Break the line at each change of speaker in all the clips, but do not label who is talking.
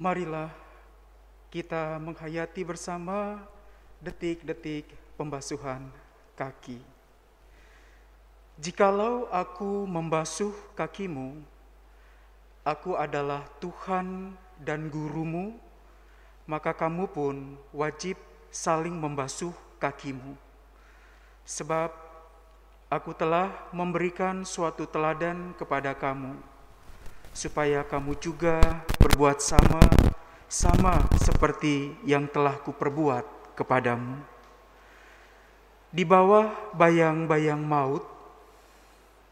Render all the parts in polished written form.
Marilah kita menghayati bersama detik-detik pembasuhan kaki. Jikalau aku membasuh kakimu, aku adalah Tuhan dan gurumu, maka kamu pun wajib saling membasuh kakimu. Sebab aku telah memberikan suatu teladan kepada kamu, supaya kamu juga berbuat sama seperti yang telah kuperbuat kepadamu. Di bawah bayang-bayang maut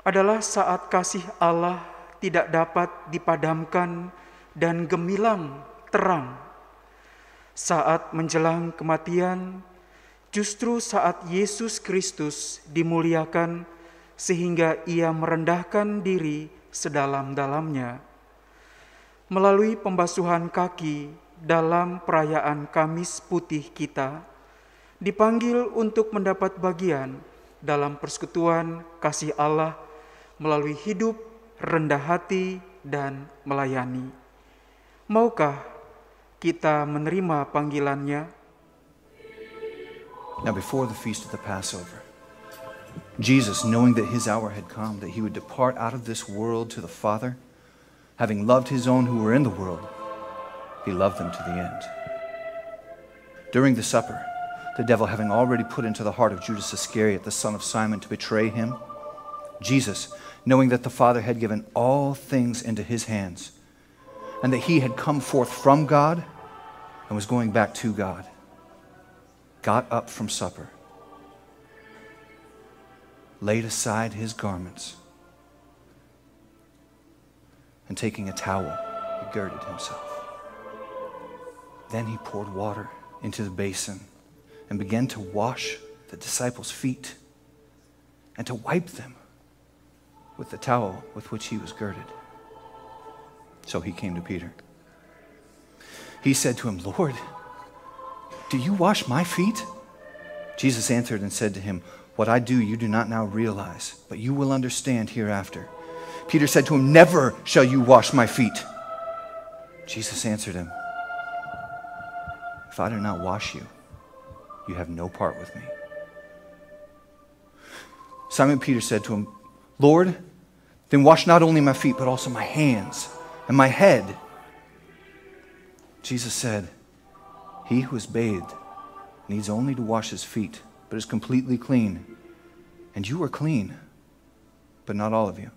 adalah saat kasih Allah tidak dapat dipadamkan dan gemilang terang. Saat menjelang kematian, justru saat Yesus Kristus dimuliakan sehingga ia merendahkan diri sedalam-dalamnya. Melalui pembasuhan kaki dalam perayaan Kamis Putih kita, dipanggil untuk mendapat bagian dalam persekutuan kasih Allah melalui hidup rendah hati dan melayani. Maukah kita menerima panggilannya?
Now before the feast of the Passover, Jesus, knowing that his hour had come, that he would depart out of this world to the Father, having loved his own who were in the world, he loved them to the end. During the supper, the devil having already put into the heart of Judas Iscariot, the son of Simon, to betray him, Jesus, knowing that the Father had given all things into his hands, and that he had come forth from God and was going back to God, got up from supper, laid aside his garments, and taking a towel, he girded himself. Then he poured water into the basin and began to wash the disciples' feet and to wipe them with the towel with which he was girded. So he came to Peter. He said to him, "Lord, do you wash my feet?" Jesus answered and said to him, "What I do you do not now realize, but you will understand hereafter." Peter said to him, "Never shall you wash my feet." Jesus answered him, "If I do not wash you, you have no part with me." Simon Peter said to him, "Lord, then wash not only my feet, but also my hands and my head." Jesus said, "He who is bathed needs only to wash his feet, but is completely clean. And you are clean, but not all of you."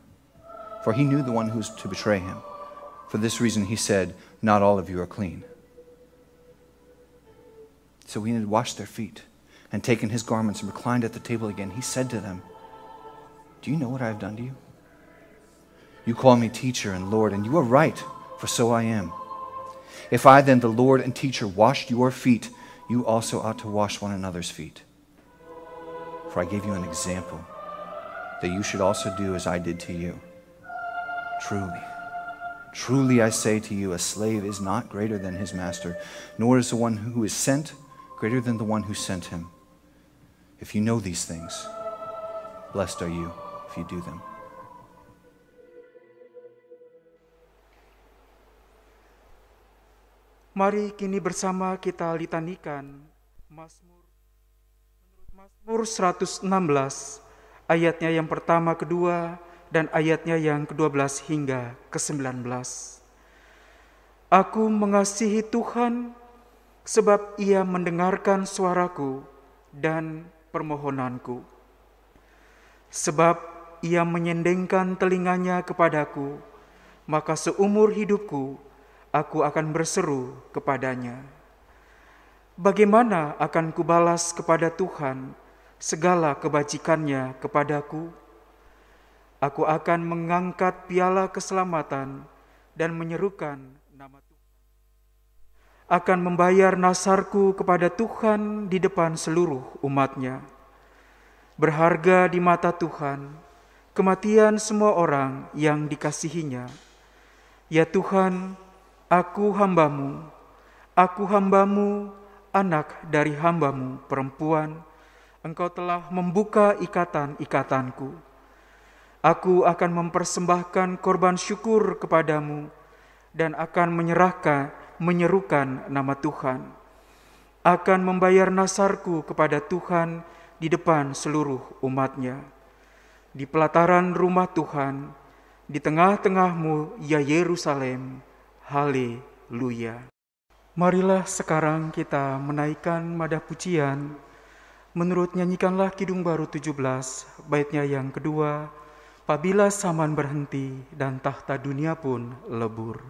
For he knew the one who was to betray him. For this reason he said, "Not all of you are clean." So when he had washed their feet and taken his garments and reclined at the table again, he said to them, "Do you know what I have done to you? You call me teacher and Lord, and you are right, for so I am. If I then, the Lord and teacher, washed your feet, you also ought to wash one another's feet. For I gave you an example, that you should also do as I did to you. Truly, truly I say to you, a slave is not greater than his master, nor is the one who is sent greater than the one who sent him. If you know these things, blessed are you if you do them."
Mari kini bersama kita litanikan Mazmur 116, ayatnya yang pertama, kedua, dan ayatnya yang ke-12 hingga ke-19. Aku mengasihi Tuhan, sebab Ia mendengarkan suaraku dan permohonanku. Sebab Ia menyendengkan telinganya kepadaku, maka seumur hidupku aku akan berseru kepadanya. Bagaimana akan kubalas kepada Tuhan segala kebajikannya kepadaku? Aku akan mengangkat piala keselamatan dan menyerukan nama Tuhan. Akan membayar nasarku kepada Tuhan di depan seluruh umatnya. Berharga di mata Tuhan kematian semua orang yang dikasihinya. Ya Tuhan, aku hambamu, anak dari hambamu perempuan. Engkau telah membuka ikatan-ikatanku. Aku akan mempersembahkan korban syukur kepadamu dan akan menyerahkan menyerukan nama Tuhan, akan membayar nasarku kepada Tuhan di depan seluruh umat-Nya. Di pelataran rumah Tuhan, di tengah-tengahmu, ya Yerusalem. Haleluya. Marilah sekarang kita menaikkan madah pujian menurut nyanyikanlah Kidung Baru 17, baitnya yang kedua, Pabila zaman berhenti dan tahta dunia pun lebur.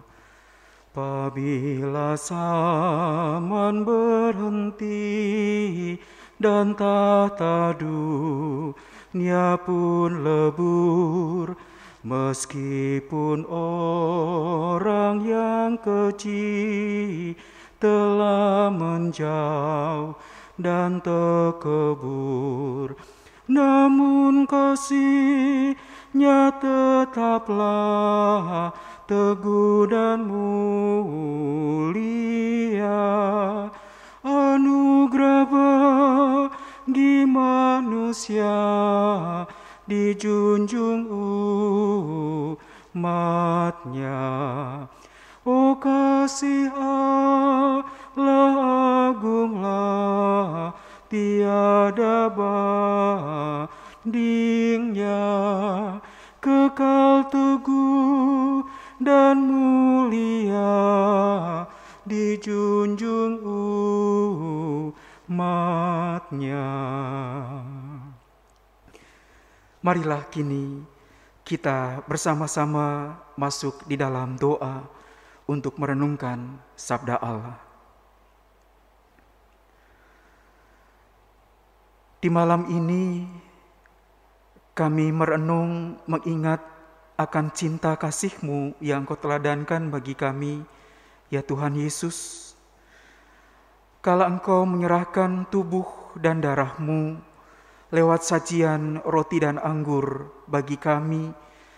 Pabila zaman berhenti dan tahta dunia pun lebur, meskipun orang yang kecil telah menjauh dan terkubur, namun kasih-Nya tetaplah teguh dan mulia. Anugerah bagi manusia dijunjung umat-Nya. Oh kasih Allah agunglah, tiada bandingnya, kekal teguh dan mulia dijunjung umat-Nya. Marilah kini kita bersama-sama masuk di dalam doa untuk merenungkan sabda Allah. Di malam ini kami merenung mengingat akan cinta kasih-Mu yang Kau teladankan bagi kami, ya Tuhan Yesus. Kala Engkau menyerahkan tubuh dan darah-Mu lewat sajian roti dan anggur bagi kami,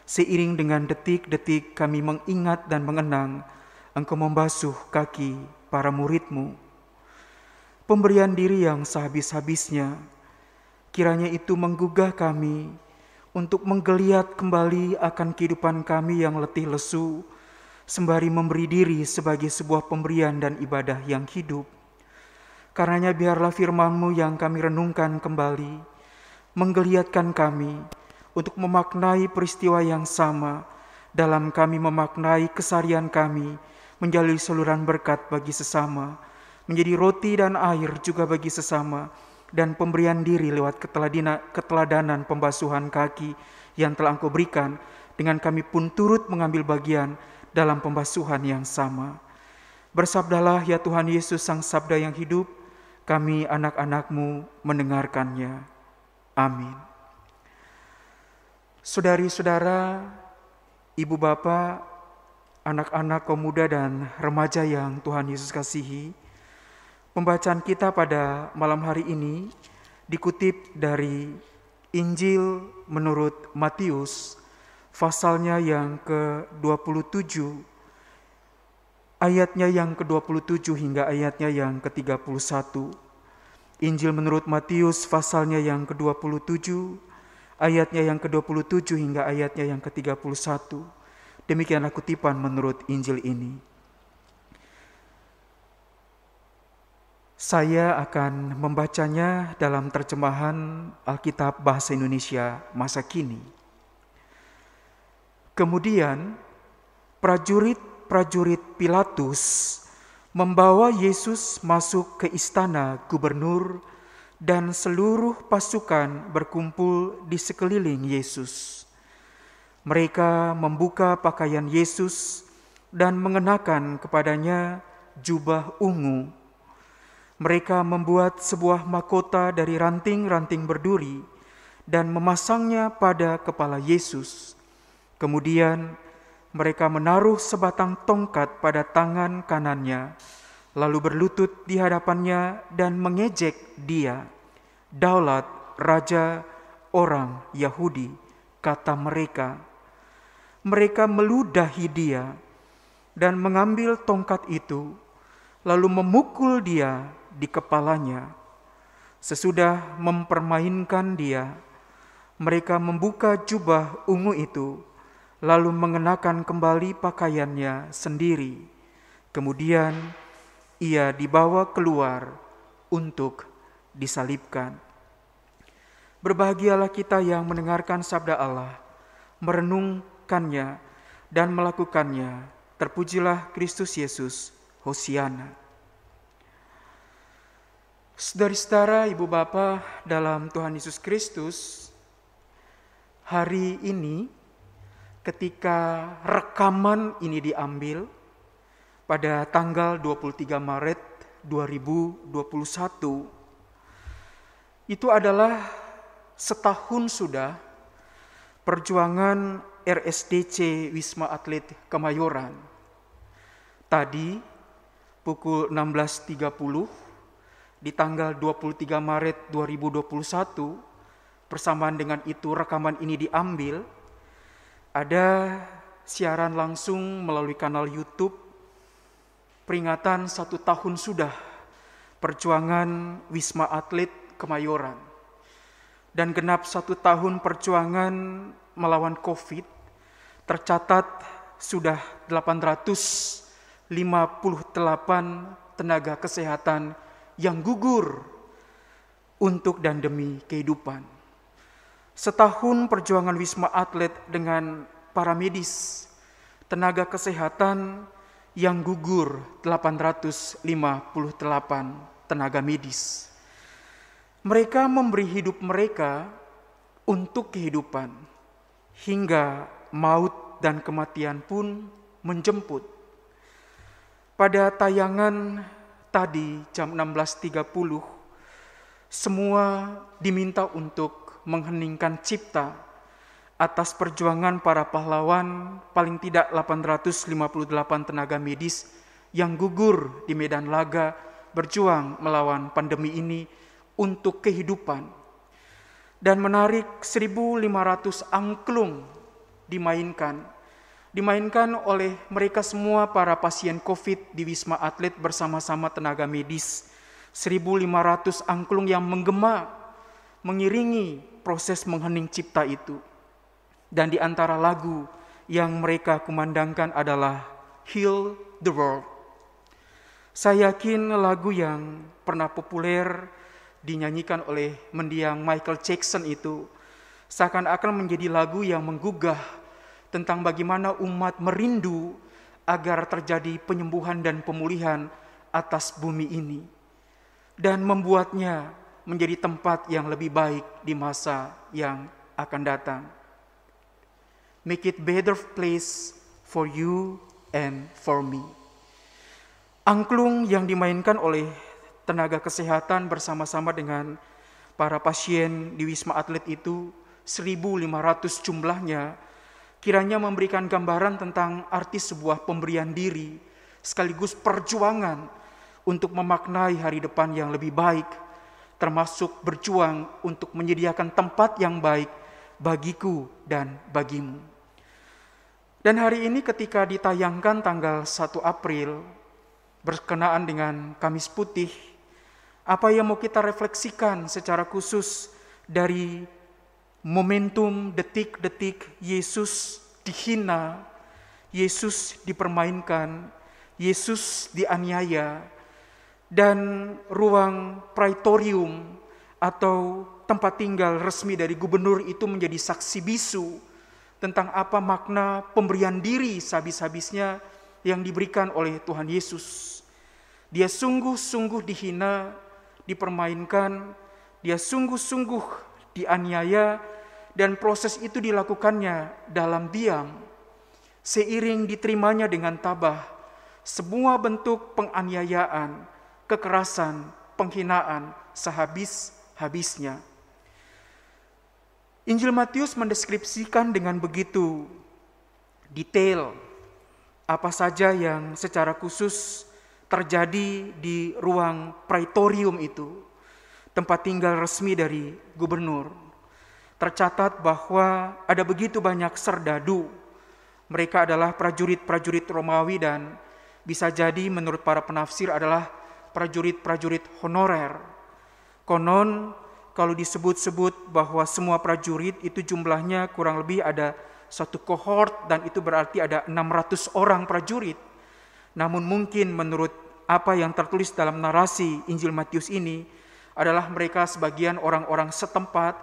seiring dengan detik-detik kami mengingat dan mengenang Engkau membasuh kaki para murid-Mu. Pemberian diri yang sehabis-habisnya, kiranya itu menggugah kami untuk menggeliat kembali akan kehidupan kami yang letih lesu, sembari memberi diri sebagai sebuah pemberian dan ibadah yang hidup. Karenanya biarlah firman-Mu yang kami renungkan kembali, menggeliatkan kami untuk memaknai peristiwa yang sama dalam kami memaknai keseharian kami, menjadi saluran berkat bagi sesama, menjadi roti dan air juga bagi sesama, dan pemberian diri lewat keteladanan pembasuhan kaki yang telah Engkau berikan, dengan kami pun turut mengambil bagian dalam pembasuhan yang sama. Bersabdalah ya Tuhan Yesus, Sang Sabda yang hidup, kami anak-anak-Mu mendengarkannya. Amin. Saudari-saudara, ibu bapa, anak-anak kaum muda dan remaja yang Tuhan Yesus kasihi, pembacaan kita pada malam hari ini dikutip dari Injil menurut Matius, pasalnya yang ke-27, ayatnya yang ke-27 hingga ayatnya yang ke-31. Injil menurut Matius pasalnya yang ke-27, ayatnya yang ke-27 hingga ayatnya yang ke-31. Demikianlah kutipan menurut Injil ini. Saya akan membacanya dalam terjemahan Alkitab Bahasa Indonesia masa kini. Kemudian prajurit Pilatus membawa Yesus masuk ke istana gubernur, dan seluruh pasukan berkumpul di sekeliling Yesus. Mereka membuka pakaian Yesus dan mengenakan kepadanya jubah ungu. Mereka membuat sebuah mahkota dari ranting-ranting berduri dan memasangnya pada kepala Yesus. Kemudian mereka menaruh sebatang tongkat pada tangan kanannya, lalu berlutut di hadapannya dan mengejek Dia. Daulat Raja orang Yahudi, kata mereka. Mereka meludahi Dia dan mengambil tongkat itu, lalu memukul Dia di kepalanya. Sesudah mempermainkan Dia, mereka membuka jubah ungu itu, lalu mengenakan kembali pakaiannya sendiri. Kemudian ia dibawa keluar untuk disalibkan. Berbahagialah kita yang mendengarkan sabda Allah, merenungkannya dan melakukannya. Terpujilah Kristus Yesus, Hosiana. Saudara-saudara, Ibu Bapa dalam Tuhan Yesus Kristus, hari ini ketika rekaman ini diambil pada tanggal 23 Maret 2021, itu adalah setahun sudah perjuangan RSDC Wisma Atlet Kemayoran. Tadi pukul 16.30 di tanggal 23 Maret 2021, bersamaan dengan itu rekaman ini diambil, ada siaran langsung melalui kanal YouTube peringatan 1 tahun sudah perjuangan Wisma Atlet Kemayoran. Dan genap 1 tahun perjuangan melawan COVID, tercatat sudah 858 tenaga kesehatan yang gugur untuk dan demi kehidupan. Setahun perjuangan Wisma Atlet dengan para medis, tenaga kesehatan yang gugur 858 tenaga medis. Mereka memberi hidup mereka untuk kehidupan, hingga maut dan kematian pun menjemput. Pada tayangan tadi jam 16.30, semua diminta untuk mengheningkan cipta atas perjuangan para pahlawan, paling tidak 858 tenaga medis yang gugur di medan laga berjuang melawan pandemi ini untuk kehidupan. Dan menarik, 1.500 angklung dimainkan oleh mereka semua para pasien COVID di Wisma Atlet bersama-sama tenaga medis. 1.500 angklung yang menggema mengiringi proses menghening cipta itu. Dan di antara lagu yang mereka kumandangkan adalah Heal the World. Saya yakin lagu yang pernah populer dinyanyikan oleh mendiang Michael Jackson itu seakan-akan menjadi lagu yang menggugah tentang bagaimana umat merindu agar terjadi penyembuhan dan pemulihan atas bumi ini, dan membuatnya menjadi tempat yang lebih baik di masa yang akan datang. Make it better place for you and for me. Angklung yang dimainkan oleh tenaga kesehatan bersama-sama dengan para pasien di Wisma Atlet itu 1.500 jumlahnya, kiranya memberikan gambaran tentang arti sebuah pemberian diri sekaligus perjuangan untuk memaknai hari depan yang lebih baik, termasuk berjuang untuk menyediakan tempat yang baik bagiku dan bagimu. Dan hari ini ketika ditayangkan tanggal 1 April berkenaan dengan Kamis Putih, apa yang mau kita refleksikan secara khusus dari momentum detik-detik Yesus dihina, Yesus dipermainkan, Yesus dianiaya, dan ruang praetorium atau tempat tinggal resmi dari gubernur itu menjadi saksi bisu tentang apa makna pemberian diri sehabis-habisnya yang diberikan oleh Tuhan Yesus. Dia sungguh-sungguh dihina, dipermainkan, dia sungguh-sungguh dianiaya, dan proses itu dilakukannya dalam diam. Seiring diterimanya dengan tabah semua bentuk penganiayaan, kekerasan, penghinaan sehabis-habisnya. Injil Matius mendeskripsikan dengan begitu detail apa saja yang secara khusus terjadi di ruang praetorium itu, tempat tinggal resmi dari gubernur. Tercatat bahwa ada begitu banyak serdadu. Mereka adalah prajurit-prajurit Romawi dan bisa jadi menurut para penafsir adalah prajurit-prajurit honorer. Konon kalau disebut-sebut bahwa semua prajurit itu jumlahnya kurang lebih ada satu kohort, dan itu berarti ada 600 orang prajurit. Namun mungkin menurut apa yang tertulis dalam narasi Injil Matius ini adalah mereka sebagian orang-orang setempat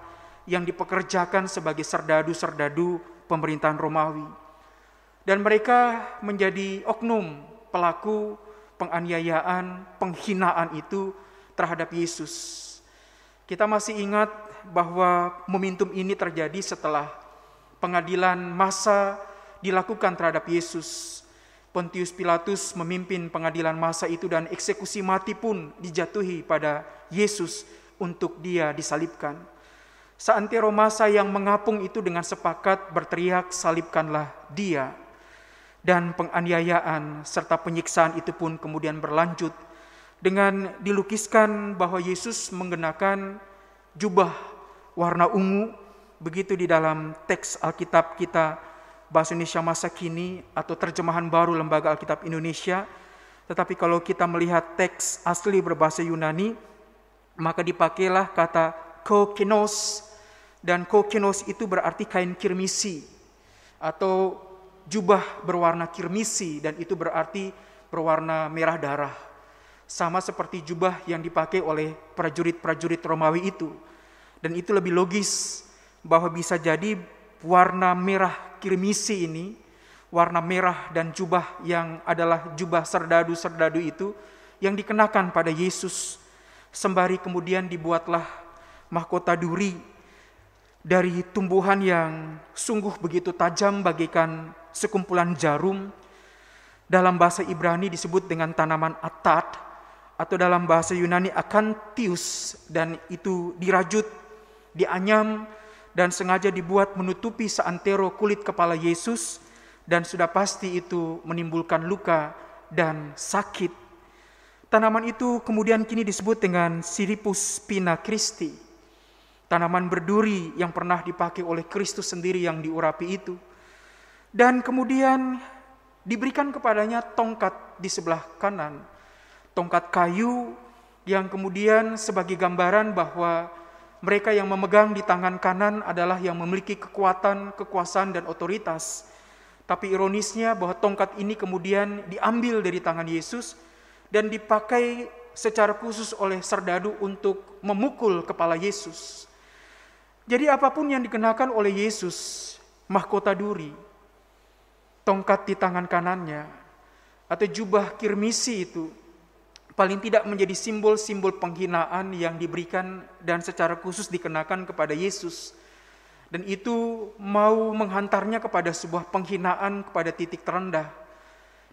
yang dipekerjakan sebagai serdadu-serdadu pemerintahan Romawi. Dan mereka menjadi oknum pelaku penganiayaan, penghinaan itu terhadap Yesus. Kita masih ingat bahwa momentum ini terjadi setelah pengadilan massa dilakukan terhadap Yesus. Pontius Pilatus memimpin pengadilan massa itu dan eksekusi mati pun dijatuhi pada Yesus untuk dia disalibkan. Seantero massa yang mengapung itu dengan sepakat berteriak, "Salibkanlah dia." Dan penganiayaan serta penyiksaan itu pun kemudian berlanjut dengan dilukiskan bahwa Yesus mengenakan jubah warna ungu, begitu di dalam teks Alkitab kita bahasa Indonesia masa kini atau terjemahan baru Lembaga Alkitab Indonesia. Tetapi kalau kita melihat teks asli berbahasa Yunani, maka dipakailah kata kokinos, dan kokinos itu berarti kain kirmisi atau jubah berwarna kirmisi, dan itu berarti berwarna merah darah. Sama seperti jubah yang dipakai oleh prajurit-prajurit Romawi itu. Dan itu lebih logis bahwa bisa jadi warna merah kirmisi ini, warna merah dan jubah yang adalah jubah serdadu-serdadu itu yang dikenakan pada Yesus. Sembari kemudian dibuatlah mahkota duri dari tumbuhan yang sungguh begitu tajam bagaikan sekumpulan jarum. Dalam bahasa Ibrani disebut dengan tanaman atad, atau dalam bahasa Yunani akantius, dan itu dirajut, dianyam, dan sengaja dibuat menutupi seantero kulit kepala Yesus, dan sudah pasti itu menimbulkan luka dan sakit. Tanaman itu kemudian kini disebut dengan Sciripus spina Christi, tanaman berduri yang pernah dipakai oleh Kristus sendiri yang diurapi itu. Dan kemudian diberikan kepadanya tongkat di sebelah kanan, tongkat kayu yang kemudian sebagai gambaran bahwa mereka yang memegang di tangan kanan adalah yang memiliki kekuatan, kekuasaan, dan otoritas. Tapi ironisnya bahwa tongkat ini kemudian diambil dari tangan Yesus dan dipakai secara khusus oleh serdadu untuk memukul kepala Yesus. Jadi apapun yang dikenakan oleh Yesus, mahkota duri, tongkat di tangan kanannya, atau jubah kirmisi itu, paling tidak menjadi simbol-simbol penghinaan yang diberikan dan secara khusus dikenakan kepada Yesus. Dan itu mau menghantarnya kepada sebuah penghinaan kepada titik terendah.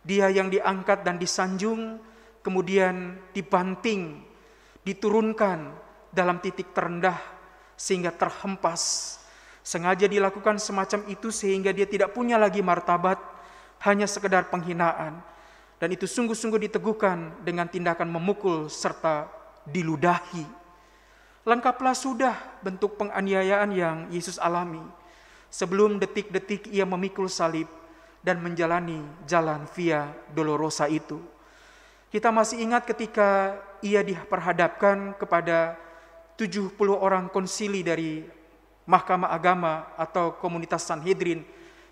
Dia yang diangkat dan disanjung, kemudian dibanting, diturunkan dalam titik terendah sehingga terhempas. Sengaja dilakukan semacam itu sehingga dia tidak punya lagi martabat, hanya sekedar penghinaan. Dan itu sungguh-sungguh diteguhkan dengan tindakan memukul serta diludahi. Lengkaplah sudah bentuk penganiayaan yang Yesus alami sebelum detik-detik ia memikul salib dan menjalani jalan Via Dolorosa itu. Kita masih ingat ketika ia diperhadapkan kepada 70 orang konsili dari Mahkamah Agama atau komunitas Sanhedrin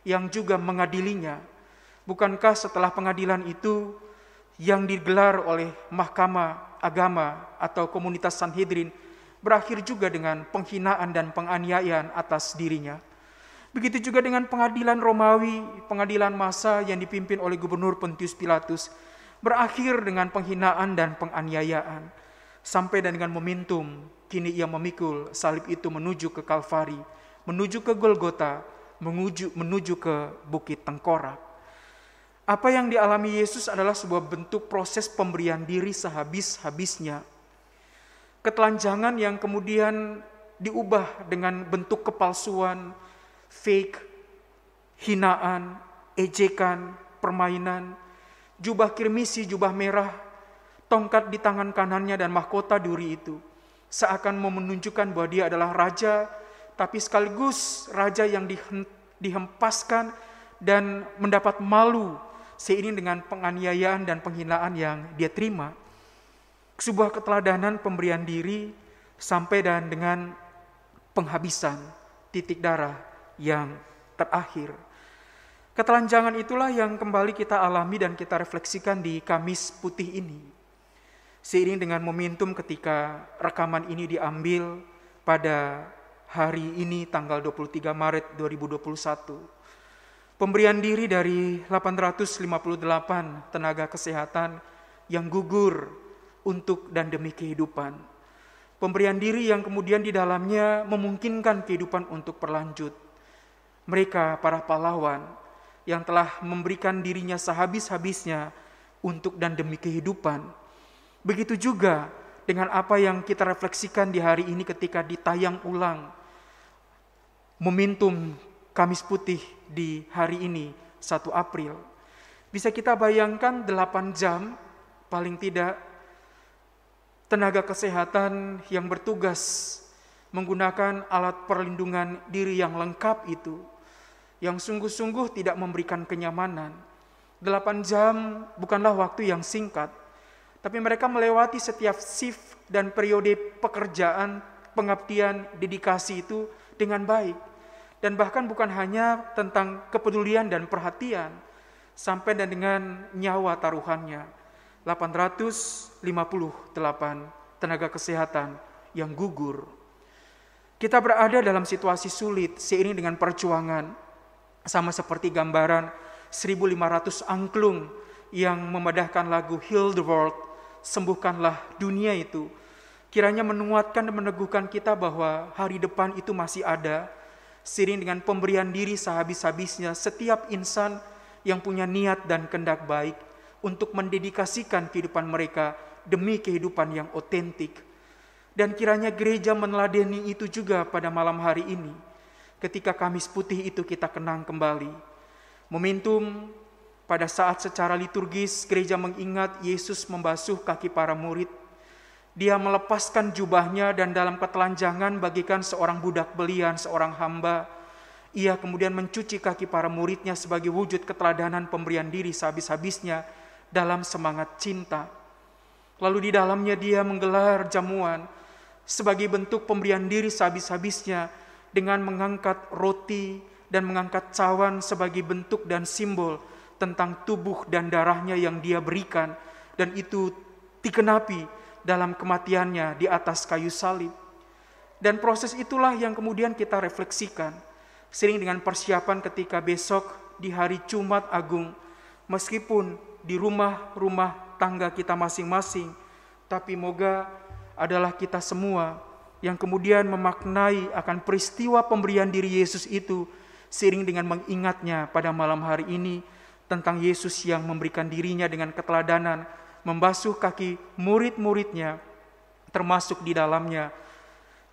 yang juga mengadilinya. Bukankah setelah pengadilan itu yang digelar oleh Mahkamah Agama atau komunitas Sanhedrin berakhir juga dengan penghinaan dan penganiayaan atas dirinya? Begitu juga dengan pengadilan Romawi, pengadilan massa yang dipimpin oleh Gubernur Pontius Pilatus, berakhir dengan penghinaan dan penganiayaan. Sampai dengan momentum, kini ia memikul salib itu menuju ke Kalvari, menuju ke Golgota, menuju ke Bukit Tengkorak. Apa yang dialami Yesus adalah sebuah bentuk proses pemberian diri sehabis-habisnya. Ketelanjangan yang kemudian diubah dengan bentuk kepalsuan, fake, hinaan, ejekan, permainan, jubah kirmisi, jubah merah, tongkat di tangan kanannya dan mahkota duri itu seakan mau menunjukkan bahwa dia adalah raja, tapi sekaligus raja yang dihempaskan dan mendapat malu seiring dengan penganiayaan dan penghinaan yang dia terima. Sebuah keteladanan pemberian diri sampai dan dengan penghabisan titik darah yang terakhir. Ketelanjangan itulah yang kembali kita alami dan kita refleksikan di Kamis Putih ini. Seiring dengan momentum ketika rekaman ini diambil pada hari ini tanggal 23 Maret 2021. Pemberian diri dari 858 tenaga kesehatan yang gugur untuk dan demi kehidupan. Pemberian diri yang kemudian di dalamnya memungkinkan kehidupan untuk berlanjut. Mereka para pahlawan yang telah memberikan dirinya sehabis-habisnya untuk dan demi kehidupan. Begitu juga dengan apa yang kita refleksikan di hari ini ketika ditayang ulang momentum Kamis Putih di hari ini 1 April. Bisa kita bayangkan 8 jam paling tidak tenaga kesehatan yang bertugas menggunakan alat perlindungan diri yang lengkap itu, yang sungguh-sungguh tidak memberikan kenyamanan. 8 jam bukanlah waktu yang singkat, tapi mereka melewati setiap shift dan periode pekerjaan, pengabdian, dedikasi itu dengan baik. Dan bahkan bukan hanya tentang kepedulian dan perhatian, sampai dan dengan nyawa taruhannya. 858 tenaga kesehatan yang gugur. Kita berada dalam situasi sulit seiring dengan perjuangan, sama seperti gambaran 1500 angklung yang memadahkan lagu Heal the World, sembuhkanlah dunia itu. Kiranya menguatkan dan meneguhkan kita bahwa hari depan itu masih ada, seiring dengan pemberian diri sehabis-habisnya setiap insan yang punya niat dan kehendak baik untuk mendedikasikan kehidupan mereka demi kehidupan yang otentik. Dan kiranya gereja meneladani itu juga pada malam hari ini, ketika Kamis Putih itu kita kenang kembali. Momentum pada saat secara liturgis gereja mengingat Yesus membasuh kaki para murid. Dia melepaskan jubahnya dan dalam ketelanjangan bagikan seorang budak belian, seorang hamba. Ia kemudian mencuci kaki para muridnya sebagai wujud keteladanan pemberian diri sehabis-habisnya dalam semangat cinta. Lalu di dalamnya dia menggelar jamuan sebagai bentuk pemberian diri sehabis-habisnya dengan mengangkat roti dan mengangkat cawan sebagai bentuk dan simbol tentang tubuh dan darahnya yang dia berikan, dan itu dikenapi dalam kematiannya di atas kayu salib. Dan proses itulah yang kemudian kita refleksikan sering dengan persiapan ketika besok di hari Jumat Agung, meskipun di rumah-rumah tangga kita masing-masing, tapi moga adalah kita semua yang kemudian memaknai akan peristiwa pemberian diri Yesus itu seiring dengan mengingatnya pada malam hari ini tentang Yesus yang memberikan dirinya dengan keteladanan, membasuh kaki murid-muridnya, termasuk di dalamnya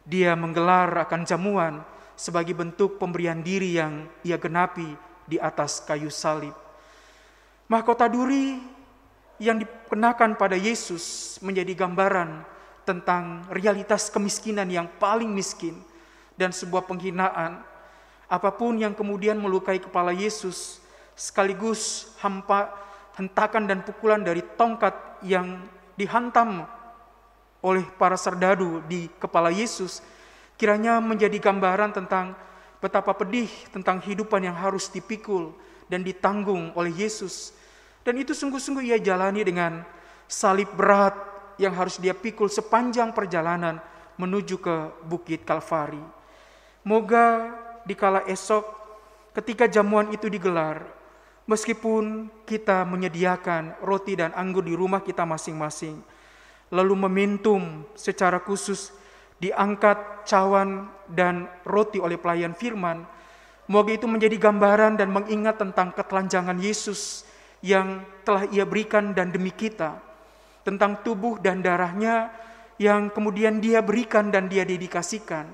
dia menggelar akan jamuan sebagai bentuk pemberian diri yang ia genapi di atas kayu salib. Mahkota duri yang dikenakan pada Yesus menjadi gambaran tentang realitas kemiskinan yang paling miskin dan sebuah penghinaan. Apapun yang kemudian melukai kepala Yesus, sekaligus hentakan dan pukulan dari tongkat yang dihantam oleh para serdadu di kepala Yesus, kiranya menjadi gambaran tentang betapa pedih tentang kehidupan yang harus dipikul dan ditanggung oleh Yesus. Dan itu sungguh-sungguh ia jalani dengan salib berat yang harus dia pikul sepanjang perjalanan menuju ke Bukit Kalvari. Moga dikala esok ketika jamuan itu digelar, meskipun kita menyediakan roti dan anggur di rumah kita masing-masing, lalu momentum secara khusus diangkat cawan dan roti oleh pelayan firman, moga itu menjadi gambaran dan mengingat tentang ketelanjangan Yesus yang telah ia berikan dan demi kita, tentang tubuh dan darahnya yang kemudian dia berikan dan dia dedikasikan,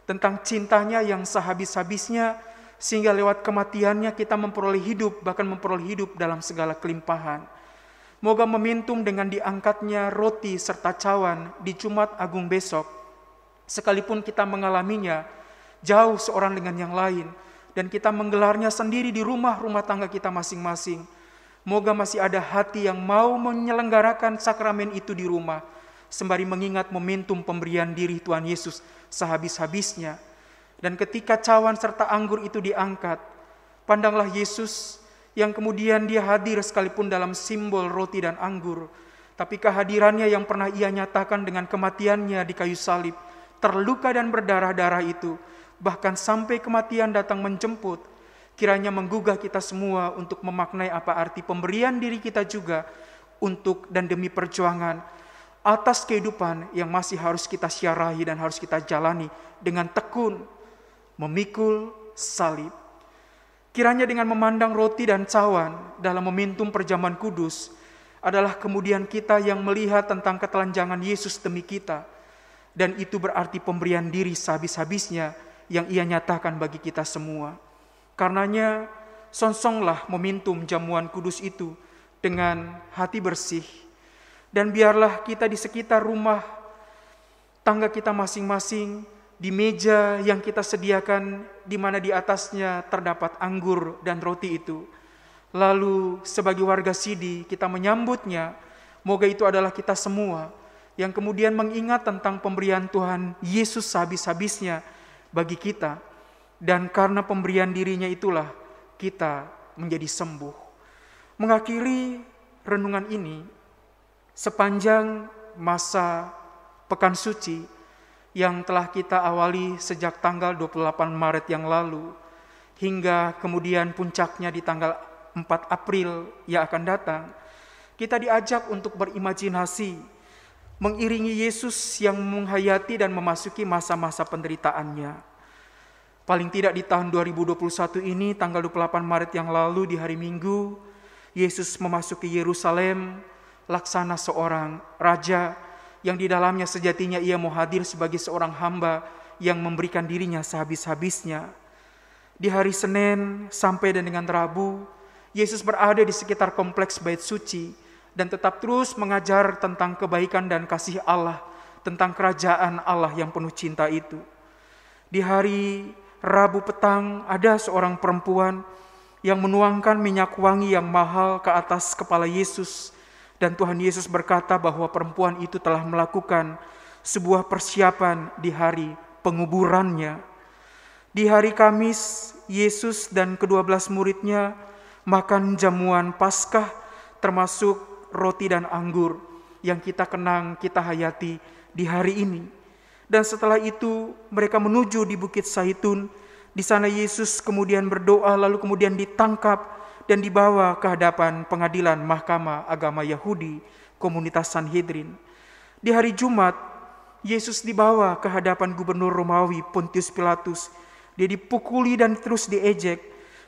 tentang cintanya yang sehabis-habisnya sehingga lewat kematiannya kita memperoleh hidup, bahkan memperoleh hidup dalam segala kelimpahan. Moga momentum dengan diangkatnya roti serta cawan di Jumat Agung besok, sekalipun kita mengalaminya jauh seorang dengan yang lain dan kita menggelarnya sendiri di rumah-rumah tangga kita masing-masing, moga masih ada hati yang mau menyelenggarakan sakramen itu di rumah, sembari mengingat momentum pemberian diri Tuhan Yesus sehabis-habisnya. Dan ketika cawan serta anggur itu diangkat, Pandanglah Yesus yang kemudian dia hadir sekalipun dalam simbol roti dan anggur, tapi kehadirannya yang pernah ia nyatakan dengan kematiannya di kayu salib, terluka dan berdarah-darah itu, bahkan sampai kematian datang menjemput, kiranya menggugah kita semua untuk memaknai apa arti pemberian diri kita juga untuk dan demi perjuangan atas kehidupan yang masih harus kita syarahi dan harus kita jalani dengan tekun, memikul salib. Kiranya dengan memandang roti dan cawan dalam momentum perjamuan kudus adalah kemudian kita yang melihat tentang ketelanjangan Yesus demi kita. Dan itu berarti pemberian diri sehabis-habisnya yang ia nyatakan bagi kita semua. Karenanya songsonglah momentum jamuan kudus itu dengan hati bersih. Dan biarlah kita di sekitar rumah tangga kita masing-masing, di meja yang kita sediakan, di mana di atasnya terdapat anggur dan roti itu. Lalu sebagai warga Sidi kita menyambutnya, moga itu adalah kita semua yang kemudian mengingat tentang pemberian Tuhan Yesus habis-habisnya bagi kita. Dan karena pemberian dirinya itulah kita menjadi sembuh. Mengakhiri renungan ini, sepanjang masa Pekan Suci yang telah kita awali sejak tanggal 28 Maret yang lalu, hingga kemudian puncaknya di tanggal 4 April yang akan datang, kita diajak untuk berimajinasi, mengiringi Yesus yang menghayati dan memasuki masa-masa penderitaannya. Paling tidak di tahun 2021 ini, tanggal 28 Maret yang lalu di hari Minggu, Yesus memasuki Yerusalem, laksana seorang raja, yang di dalamnya sejatinya ia mau hadir sebagai seorang hamba yang memberikan dirinya sehabis-habisnya. Di hari Senin sampai dan dengan Rabu, Yesus berada di sekitar kompleks Bait Suci dan tetap terus mengajar tentang kebaikan dan kasih Allah, tentang kerajaan Allah yang penuh cinta itu. Di hari Rabu petang ada seorang perempuan yang menuangkan minyak wangi yang mahal ke atas kepala Yesus. Dan Tuhan Yesus berkata bahwa perempuan itu telah melakukan sebuah persiapan di hari penguburannya. Di hari Kamis, Yesus dan ke-12 muridnya makan jamuan Paskah, termasuk roti dan anggur yang kita kenang, kita hayati di hari ini. Dan setelah itu mereka menuju di Bukit Zaitun. Di sana Yesus kemudian berdoa, lalu kemudian ditangkap dan dibawa ke hadapan pengadilan Mahkamah Agama Yahudi, komunitas Sanhedrin. Di hari Jumat, Yesus dibawa ke hadapan Gubernur Romawi Pontius Pilatus. Dia dipukuli dan terus diejek,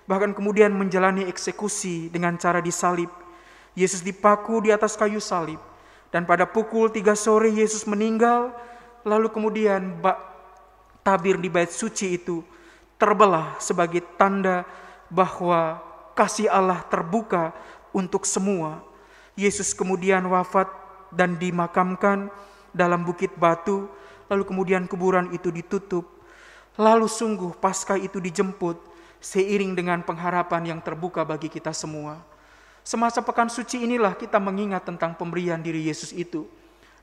bahkan kemudian menjalani eksekusi dengan cara disalib. Yesus dipaku di atas kayu salib, dan pada pukul 3 sore Yesus meninggal. Lalu kemudian tabir di Bait Suci itu terbelah sebagai tanda bahwa kasih Allah terbuka untuk semua. Yesus kemudian wafat dan dimakamkan dalam bukit batu, lalu kemudian kuburan itu ditutup. Lalu sungguh Paskah itu dijemput seiring dengan pengharapan yang terbuka bagi kita semua. Semasa Pekan Suci inilah kita mengingat tentang pemberian diri Yesus itu.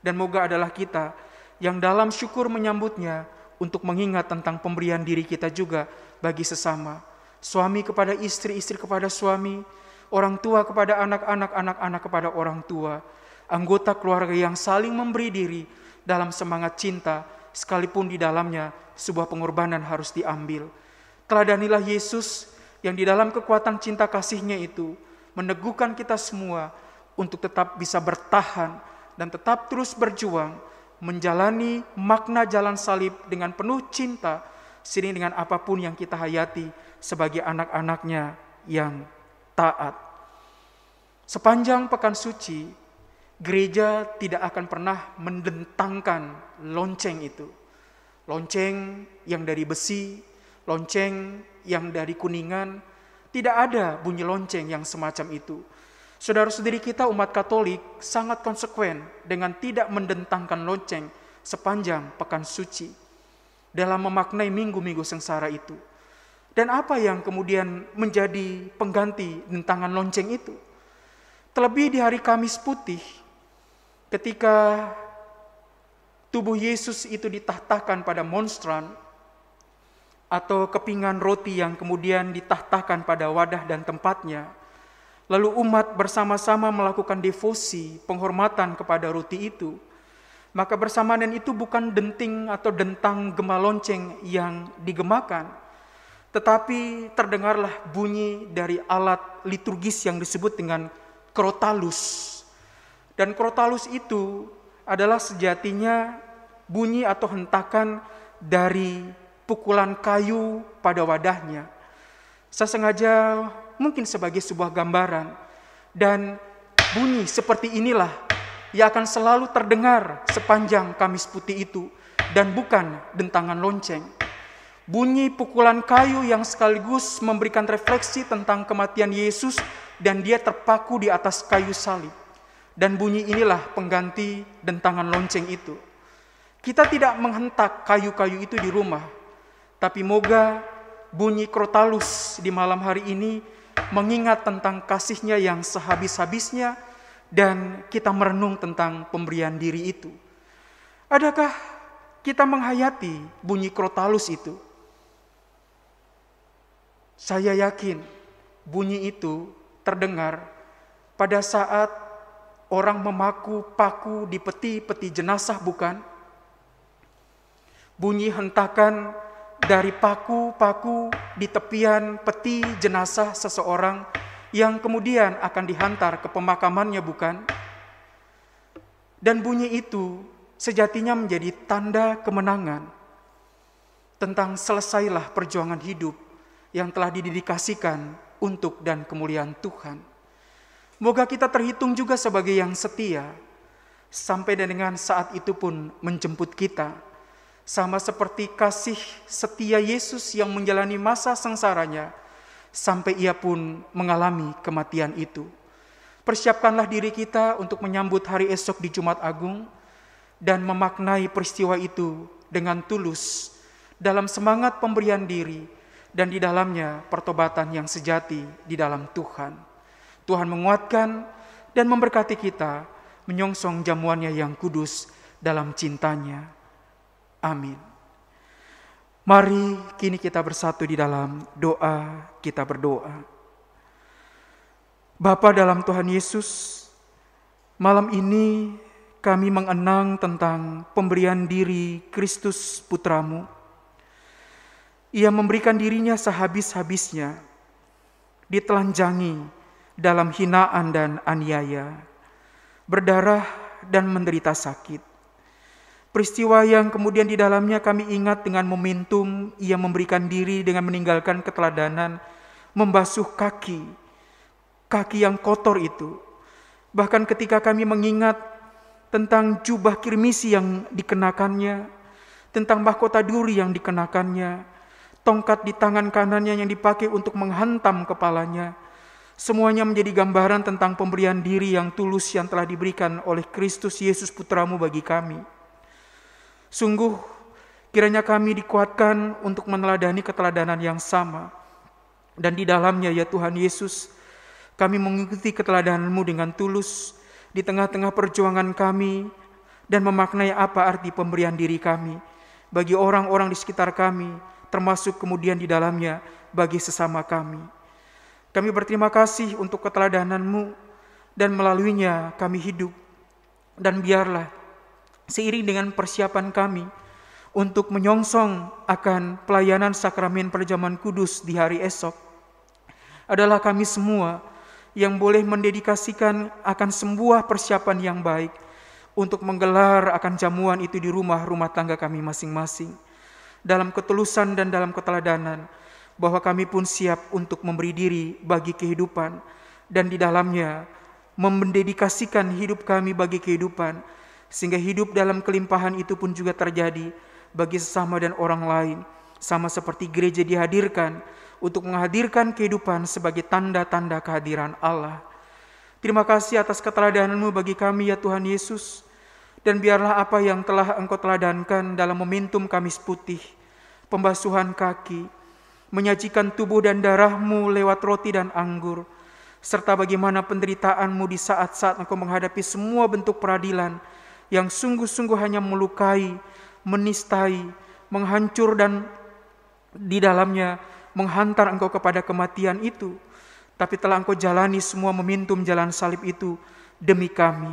Dan moga adalah kita yang dalam syukur menyambutnya untuk mengingat tentang pemberian diri kita juga bagi sesama. Suami kepada istri, istri kepada suami, orang tua kepada anak-anak, anak-anak kepada orang tua, anggota keluarga yang saling memberi diri dalam semangat cinta, sekalipun di dalamnya sebuah pengorbanan harus diambil. Teladanilah Yesus yang di dalam kekuatan cinta kasih-Nya itu meneguhkan kita semua untuk tetap bisa bertahan dan tetap terus berjuang, menjalani makna jalan salib dengan penuh cinta, seiring dengan apapun yang kita hayati sebagai anak-anaknya yang taat. Sepanjang Pekan Suci, gereja tidak akan pernah mendentangkan lonceng itu. Lonceng yang dari besi, lonceng yang dari kuningan, tidak ada bunyi lonceng yang semacam itu. Saudara-saudari kita umat Katolik sangat konsekuen dengan tidak mendentangkan lonceng sepanjang Pekan Suci dalam memaknai minggu-minggu sengsara itu. Dan apa yang kemudian menjadi pengganti dentangan lonceng itu? Terlebih di hari Kamis Putih, ketika tubuh Yesus itu ditahtakan pada monstran, atau kepingan roti yang kemudian ditahtakan pada wadah dan tempatnya. Lalu umat bersama-sama melakukan devosi, penghormatan kepada roti itu. Maka bersamaan itu bukan denting atau dentang gema lonceng yang digemakan, tetapi terdengarlah bunyi dari alat liturgis yang disebut dengan krotalus. Dan krotalus itu adalah sejatinya bunyi atau hentakan dari pukulan kayu pada wadahnya. Saya sengaja mungkin sebagai sebuah gambaran, dan bunyi seperti inilah yang akan selalu terdengar sepanjang Kamis Putih itu, dan bukan dentangan lonceng. Bunyi pukulan kayu yang sekaligus memberikan refleksi tentang kematian Yesus dan dia terpaku di atas kayu salib. Dan bunyi inilah pengganti dentangan lonceng itu. Kita tidak menghentak kayu-kayu itu di rumah, tapi moga bunyi krotalus di malam hari ini mengingat tentang kasih-Nya yang sehabis-habisnya, dan kita merenung tentang pemberian diri itu. Adakah kita menghayati bunyi krotalus itu? Saya yakin bunyi itu terdengar pada saat orang memaku paku di peti-peti jenazah, bukan? Bunyi hentakan dari paku-paku di tepian peti jenazah seseorang yang kemudian akan dihantar ke pemakamannya, bukan? Dan bunyi itu sejatinya menjadi tanda kemenangan tentang selesailah perjuangan hidup yang telah didedikasikan untuk dan kemuliaan Tuhan. Moga kita terhitung juga sebagai yang setia, sampai dengan saat itu pun menjemput kita, sama seperti kasih setia Yesus yang menjalani masa sengsaranya, sampai ia pun mengalami kematian itu. Persiapkanlah diri kita untuk menyambut hari esok di Jumat Agung, dan memaknai peristiwa itu dengan tulus, dalam semangat pemberian diri, dan di dalamnya pertobatan yang sejati di dalam Tuhan. Tuhan menguatkan dan memberkati kita, menyongsong jamuannya yang kudus dalam cintanya. Amin. Mari kini kita bersatu di dalam doa, kita berdoa. Bapa dalam Tuhan Yesus, malam ini kami mengenang tentang pemberian diri Kristus Putramu. Ia memberikan dirinya sehabis-habisnya, ditelanjangi dalam hinaan dan aniaya, berdarah dan menderita sakit. Peristiwa yang kemudian di dalamnya kami ingat dengan momentum ia memberikan diri dengan meninggalkan keteladanan, membasuh kaki yang kotor itu. Bahkan ketika kami mengingat tentang jubah kirmisi yang dikenakannya, tentang mahkota duri yang dikenakannya, tongkat di tangan kanannya yang dipakai untuk menghantam kepalanya, semuanya menjadi gambaran tentang pemberian diri yang tulus yang telah diberikan oleh Kristus Yesus Putramu bagi kami. Sungguh, kiranya kami dikuatkan untuk meneladani keteladanan yang sama. Dan di dalamnya ya Tuhan Yesus, kami mengikuti keteladanan-Mu dengan tulus di tengah-tengah perjuangan kami, dan memaknai apa arti pemberian diri kami bagi orang-orang di sekitar kami, termasuk kemudian di dalamnya bagi sesama kami. Kami berterima kasih untuk keteladanan-Mu, dan melaluinya kami hidup. Dan biarlah seiring dengan persiapan kami untuk menyongsong akan pelayanan sakramen perjamuan kudus di hari esok, adalah kami semua yang boleh mendedikasikan akan sebuah persiapan yang baik untuk menggelar akan jamuan itu di rumah-rumah tangga kami masing-masing, dalam ketulusan dan dalam keteladanan, bahwa kami pun siap untuk memberi diri bagi kehidupan, dan di dalamnya mendedikasikan hidup kami bagi kehidupan, sehingga hidup dalam kelimpahan itu pun juga terjadi bagi sesama dan orang lain, sama seperti gereja dihadirkan untuk menghadirkan kehidupan sebagai tanda-tanda kehadiran Allah. Terima kasih atas keteladanan-Mu bagi kami ya Tuhan Yesus, dan biarlah apa yang telah Engkau teladankan dalam momentum Kamis Putih, pembasuhan kaki, menyajikan tubuh dan darah-Mu lewat roti dan anggur, serta bagaimana penderitaan-Mu di saat-saat Engkau menghadapi semua bentuk peradilan yang sungguh-sungguh hanya melukai, menistai, menghancur dan di dalamnya menghantar Engkau kepada kematian itu, tapi telah Engkau jalani semua memintum jalan salib itu demi kami.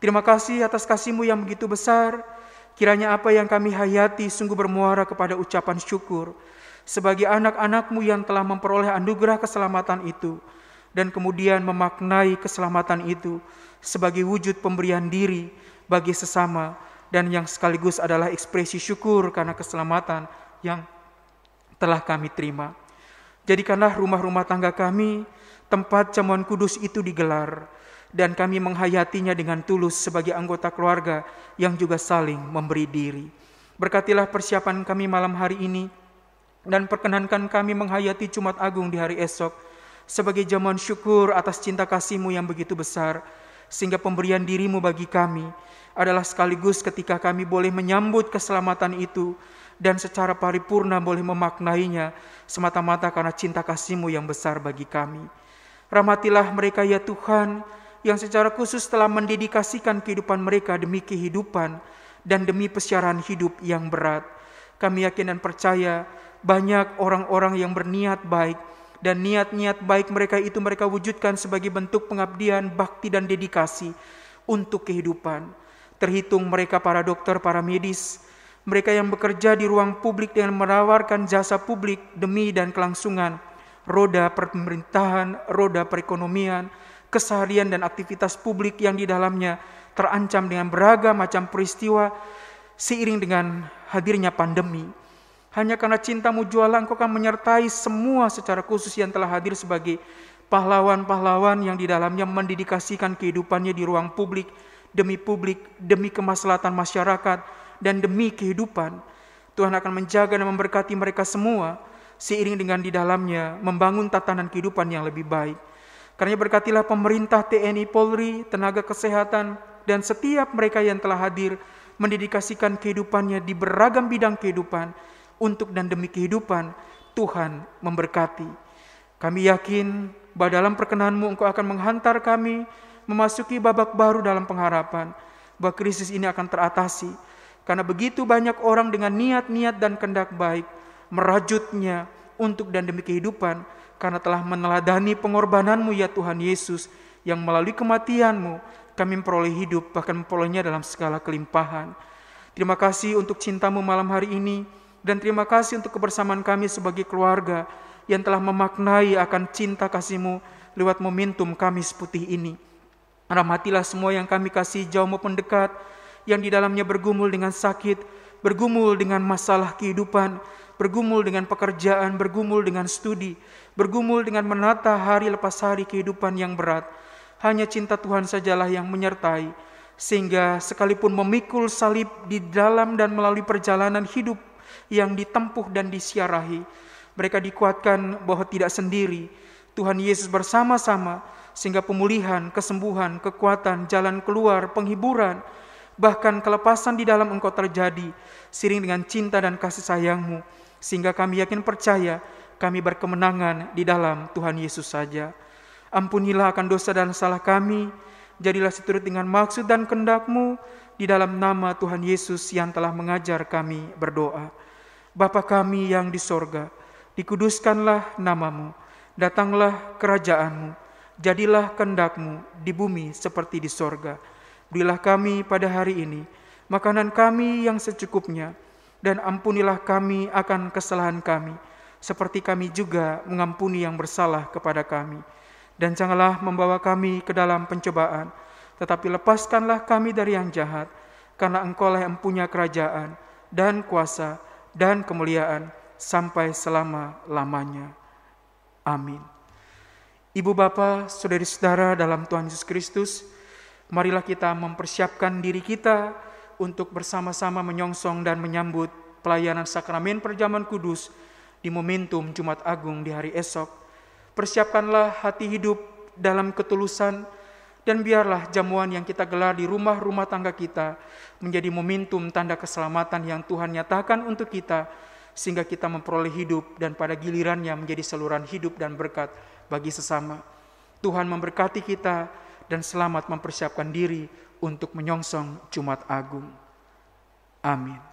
Terima kasih atas kasih-Mu yang begitu besar. Kiranya apa yang kami hayati sungguh bermuara kepada ucapan syukur sebagai anak-anak-Mu yang telah memperoleh anugerah keselamatan itu, dan kemudian memaknai keselamatan itu sebagai wujud pemberian diri bagi sesama, dan yang sekaligus adalah ekspresi syukur karena keselamatan yang telah kami terima. Jadikanlah rumah-rumah tangga kami tempat jamuan kudus itu digelar, dan kami menghayatinya dengan tulus sebagai anggota keluarga yang juga saling memberi diri. Berkatilah persiapan kami malam hari ini, dan perkenankan kami menghayati Jumat Agung di hari esok sebagai jamuan syukur atas cinta kasih-Mu yang begitu besar, sehingga pemberian diri-Mu bagi kami adalah sekaligus ketika kami boleh menyambut keselamatan itu dan secara paripurna boleh memaknainya semata-mata karena cinta kasih-Mu yang besar bagi kami. Rahmatilah mereka ya Tuhan, yang secara khusus telah mendedikasikan kehidupan mereka demi kehidupan dan demi persiaran hidup yang berat. Kami yakin dan percaya banyak orang-orang yang berniat baik, dan niat-niat baik mereka itu mereka wujudkan sebagai bentuk pengabdian, bakti dan dedikasi untuk kehidupan. Terhitung mereka para dokter, para medis, mereka yang bekerja di ruang publik dengan menawarkan jasa publik demi dan kelangsungan roda pemerintahan, roda perekonomian, keseharian dan aktivitas publik yang di dalamnya terancam dengan beragam macam peristiwa seiring dengan hadirnya pandemi. Hanya karena cinta-Mu jualah Engkau akan menyertai semua secara khusus yang telah hadir sebagai pahlawan-pahlawan yang di dalamnya mendedikasikan kehidupannya di ruang publik, demi kemaslahatan masyarakat dan demi kehidupan. Tuhan akan menjaga dan memberkati mereka semua seiring dengan di dalamnya membangun tatanan kehidupan yang lebih baik. Karena berkatilah pemerintah, TNI, Polri, tenaga kesehatan, dan setiap mereka yang telah hadir mendedikasikan kehidupannya di beragam bidang kehidupan untuk dan demi kehidupan. Tuhan memberkati. Kami yakin bahwa dalam perkenan-Mu Engkau akan menghantar kami memasuki babak baru dalam pengharapan bahwa krisis ini akan teratasi, karena begitu banyak orang dengan niat-niat dan kehendak baik merajutnya untuk dan demi kehidupan, karena telah meneladani pengorbanan-Mu ya Tuhan Yesus, yang melalui kematian-Mu kami memperoleh hidup, bahkan memperolehnya dalam segala kelimpahan. Terima kasih untuk cinta-Mu malam hari ini, dan terima kasih untuk kebersamaan kami sebagai keluarga yang telah memaknai akan cinta kasih-Mu lewat momentum Kamis Putih ini. Rahmatilah semua yang kami kasih jauh maupun dekat, yang di dalamnya bergumul dengan sakit, bergumul dengan masalah kehidupan, bergumul dengan pekerjaan, bergumul dengan studi, bergumul dengan menata hari lepas hari kehidupan yang berat. Hanya cinta Tuhan sajalah yang menyertai, sehingga sekalipun memikul salib di dalam dan melalui perjalanan hidup yang ditempuh dan disiarahi, mereka dikuatkan bahwa tidak sendiri. Tuhan Yesus bersama-sama, sehingga pemulihan, kesembuhan, kekuatan, jalan keluar, penghiburan, bahkan kelepasan di dalam Engkau terjadi, seiring dengan cinta dan kasih sayang-Mu, sehingga kami yakin percaya kami berkemenangan di dalam Tuhan Yesus saja. Ampunilah akan dosa dan salah kami, jadilah seturut dengan maksud dan kehendak-Mu, di dalam nama Tuhan Yesus yang telah mengajar kami berdoa. Bapa kami yang di sorga, dikuduskanlah nama-Mu, datanglah kerajaan-Mu, jadilah kehendak-Mu di bumi seperti di sorga. Berilah kami pada hari ini makanan kami yang secukupnya, dan ampunilah kami akan kesalahan kami, seperti kami juga mengampuni yang bersalah kepada kami. Dan janganlah membawa kami ke dalam pencobaan, tetapi lepaskanlah kami dari yang jahat, karena Engkau-lah yang punya kerajaan dan kuasa dan kemuliaan sampai selama-lamanya. Amin. Ibu bapa, saudari-saudara dalam Tuhan Yesus Kristus, marilah kita mempersiapkan diri kita untuk bersama-sama menyongsong dan menyambut pelayanan sakramen perjamuan kudus di momentum Jumat Agung di hari esok. Persiapkanlah hati hidup dalam ketulusan, dan biarlah jamuan yang kita gelar di rumah-rumah tangga kita menjadi momentum tanda keselamatan yang Tuhan nyatakan untuk kita, sehingga kita memperoleh hidup dan pada gilirannya menjadi saluran hidup dan berkat bagi sesama. Tuhan memberkati kita dan selamat mempersiapkan diri untuk menyongsong Jumat Agung. Amin.